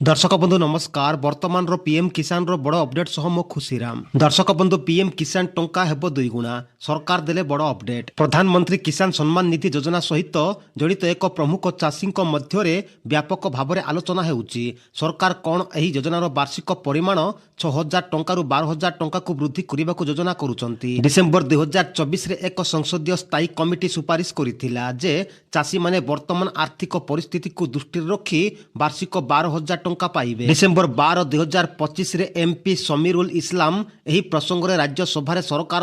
दर्शक बंधु नमस्कार। वर्तमान पीएम किसान बड़ अपडेट सह मो खुशीराम। दर्शक बंधु पीएम किसान टंका हेबो 2 गुणा। सरकार देले बड़ अपडेट। प्रधानमंत्री किसान सम्मान निधि योजना सहित जड़ित एक प्रमुख चाषी मध्य व्यापक भाव में आलोचना होउची। सरकार कौन एही योजनार वार्षिक परिमाण 6000 टंका 12000 टंका को वृद्धि करने को योजना करुचंती। डिसेम्बर 2024 रे एक संसदीय स्थायी कमिटी सुपारिश करिथिला जे चाषी माने वर्तमान आर्थिक परिस्थिति को दृष्टि रखी वार्षिक 12000 टंका पाइबे। डिसेम्बर 12 2025 रे एमपी समीरुल इस्लाम एही प्रसंग रे राज्यसभा सरकार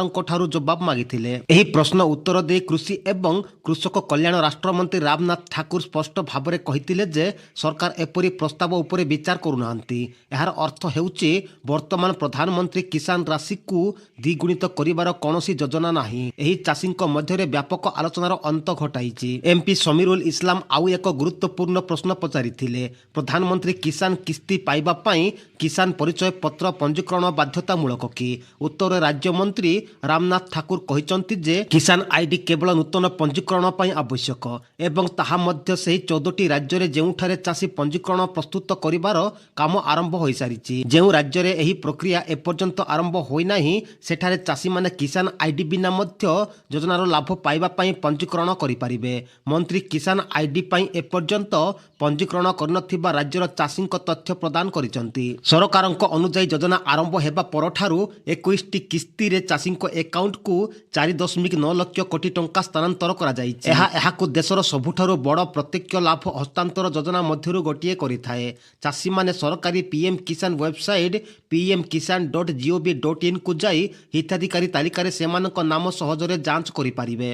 जवाब मागिथिले। एही प्रश्न उत्तर दे कृषि एवं कृषक कल्याण राष्ट्र मंत्री रामनाथ ठाकुर स्पष्ट भाव में कहिथिले जे सरकार एपरी प्रस्ताव उपरे विचार करुनांती। एहार अर्थ हेउची वर्तमान प्रधानमंत्री किसान राशि को द्विगुणित करिवार कौनसी योजना नाही। एही चाषींक मध्य व्यापक आलोचनार अंत घटाइछि। एमपी समीरुल इस्लाम आउ एक गुरुत्वपूर्ण प्रश्न पचारिथिले। प्रधानमंत्री किसान किस्ती पाइबा पाई किसान परिचय पत्र पंजीकरण बाध्यतामूलक कि? उत्तर राज्य मंत्री रामनाथ ठाकुर कहिसंती जे किसान आईडी केवल नूतन पंजीकरण पाई आवश्यक एवं ताहा मध्य सेही 14टी राज्य रे जेउठारे चाषी पंजीकरण प्रस्तुत करिवार काम आरंभ होई सारिछि। जेउ राज्य रे एही प्रक्रिया एपर्यंत आरंभ होई नाही सेठारे चाषी माने किसान आईडी बिना मध्य योजनार लाभ पाइबा पाई पंजीकरण करि परिबे। मंत्री किसान आईडी पाई एपर्यंत पंजीकरण करनथिबा राज्यर चाषी तथ्य प्रदान करिसंती। सरकारक अनुसार योजना आरंभ हेबा परठारु 21टी किस्ती रे चाषी एकाउंट को 4.9 लाख कोटी टंका स्थानांतर करा जाइछि। एहाकु देशर सबुठारु बड़ प्रत्यक्ष लाभ हस्तांतर योजना मध्यरु गोटिए करिथाए। चाषी माने सरकारी पीएम किसान वेबसाइट pmkisan.gov.in को जाई हिताधिकारी तालिका रे सेमानक नाम सहजरे जांच करि पारिबे।